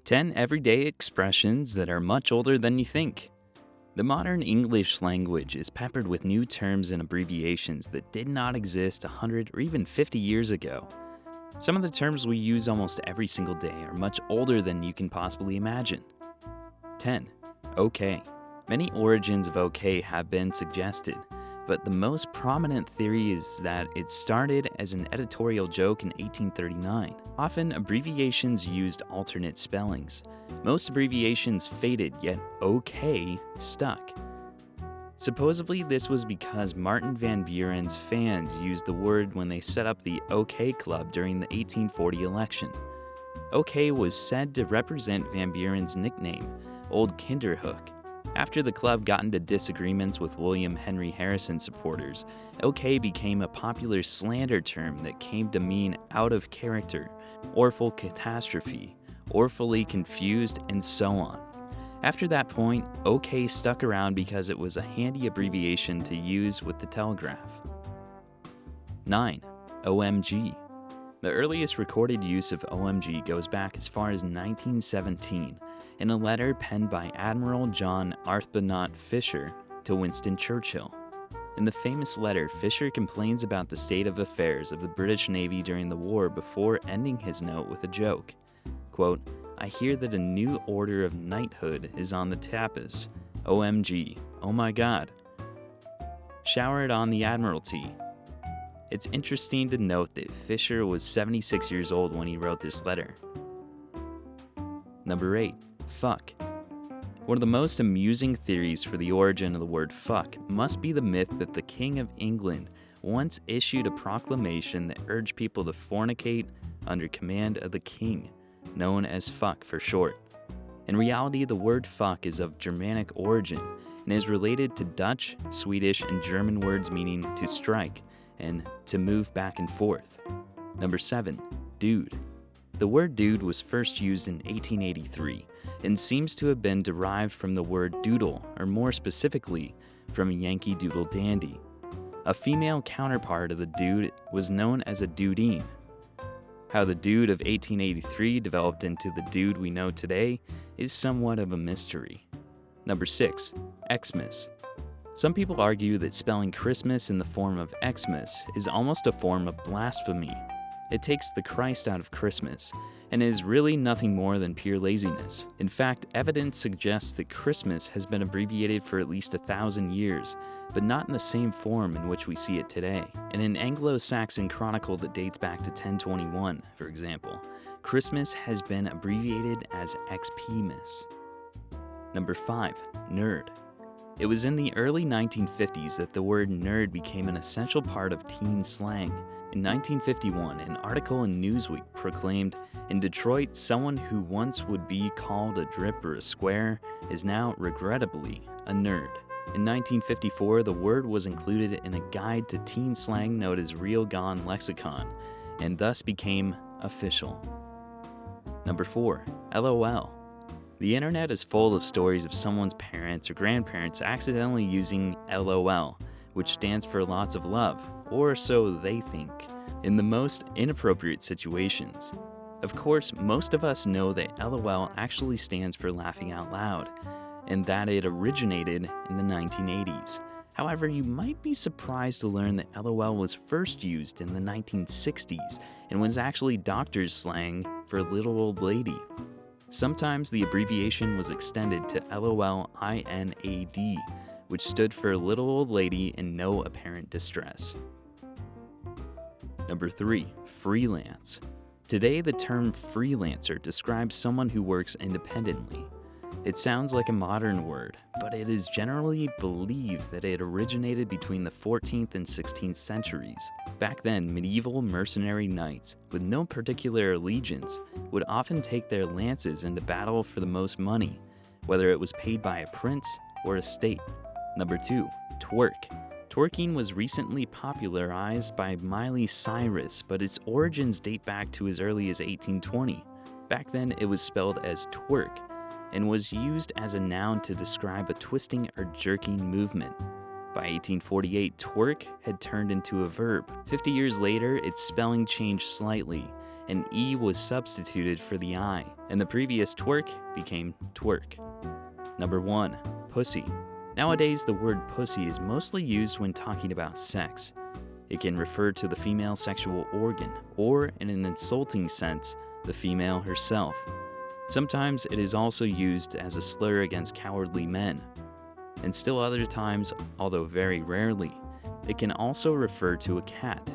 10 everyday expressions that are much older than you think. The modern English language is peppered with new terms and abbreviations that did not exist 100 or even 50 years ago. Some of the terms we use almost every single day are much older than you can possibly imagine. 10. Okay. Many origins of okay have been suggested, but the most prominent theory is that it started as an editorial joke in 1839. Often, abbreviations used alternate spellings. Most abbreviations faded, yet okay stuck. Supposedly, this was because Martin Van Buren's fans used the word when they set up the OK Club during the 1840 election. OK was said to represent Van Buren's nickname, Old Kinderhook. After the club got into disagreements with William Henry Harrison supporters, OK became a popular slander term that came to mean out of character, orphan catastrophe, orphanly confused, and so on. After that point, OK stuck around because it was a handy abbreviation to use with the telegraph. 9. OMG. The earliest recorded use of OMG goes back as far as 1917 in a letter penned by Admiral John Arthbunot Fisher to Winston Churchill. In the famous letter, Fisher complains about the state of affairs of the British Navy during the war before ending his note with a joke. Quote, "I hear that a new order of knighthood is on the tapis. OMG. Oh my God. Shower it on the Admiralty." It's interesting to note that Fisher was 76 years old when he wrote this letter. Number 8. Fuck. One of the most amusing theories for the origin of the word fuck must be the myth that the King of England once issued a proclamation that urged people to fornicate under command of the king, known as fuck for short. In reality, the word fuck is of Germanic origin and is related to Dutch, Swedish, and German words meaning to strike and to move back and forth. Number 7. Dude. The word dude was first used in 1883 and seems to have been derived from the word doodle, or more specifically, from Yankee Doodle Dandy. A female counterpart of the dude was known as a dudine. How the dude of 1883 developed into the dude we know today is somewhat of a mystery. Number 6. Xmas. Some people argue that spelling Christmas in the form of Xmas is almost a form of blasphemy. It takes the Christ out of Christmas and is really nothing more than pure laziness. In fact, evidence suggests that Christmas has been abbreviated for at least 1,000 years, but not in the same form in which we see it today. In an Anglo-Saxon chronicle that dates back to 1021, for example, Christmas has been abbreviated as Xmas. Number 5. Nerd. It was in the early 1950s that the word nerd became an essential part of teen slang. In 1951, an article in Newsweek proclaimed, "In Detroit, someone who once would be called a drip or a square is now, regrettably, a nerd." In 1954, the word was included in a guide to teen slang known as Real Gone Lexicon, and thus became official. Number 4. LOL. The internet is full of stories of someone's parents or grandparents accidentally using LOL, which stands for lots of love, or so they think, in the most inappropriate situations. Of course, most of us know that LOL actually stands for laughing out loud, and that it originated in the 1980s. However, you might be surprised to learn that LOL was first used in the 1960s and was actually doctor's slang for little old lady. Sometimes the abbreviation was extended to LOLINAD, which stood for little old lady in no apparent distress. Number 3. Freelance. Today, the term freelancer describes someone who works independently. It sounds like a modern word, but it is generally believed that it originated between the 14th and 16th centuries. Back then, medieval mercenary knights, with no particular allegiance, would often take their lances into battle for the most money, whether it was paid by a prince or a state. Number 2. Twerk. Twerking was recently popularized by Miley Cyrus, but its origins date back to as early as 1820. Back then, it was spelled as twerk, and was used as a noun to describe a twisting or jerking movement. By 1848, twerk had turned into a verb. 50 years later, its spelling changed slightly, an E was substituted for the I, and the previous twerk became twerk. Number 1. Pussy. Nowadays, the word pussy is mostly used when talking about sex. It can refer to the female sexual organ, or in an insulting sense, the female herself. Sometimes it is also used as a slur against cowardly men. And still other times, although very rarely, it can also refer to a cat.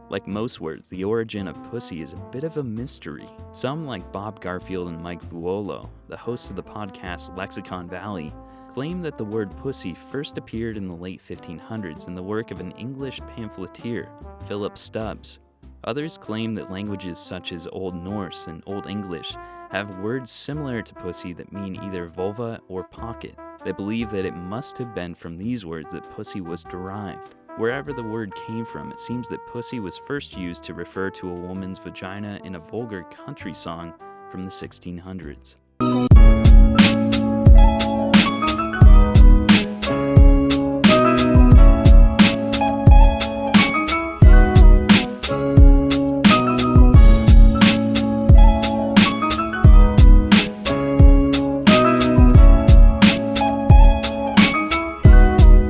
Like most words, the origin of pussy is a bit of a mystery. Some, like Bob Garfield and Mike Vuolo, the hosts of the podcast Lexicon Valley, claim that the word pussy first appeared in the late 1500s in the work of an English pamphleteer, Philip Stubbs. Others claim that languages such as Old Norse and Old English have words similar to pussy that mean either vulva or pocket. They believe that it must have been from these words that pussy was derived. Wherever the word came from, it seems that pussy was first used to refer to a woman's vagina in a vulgar country song from the 1600s.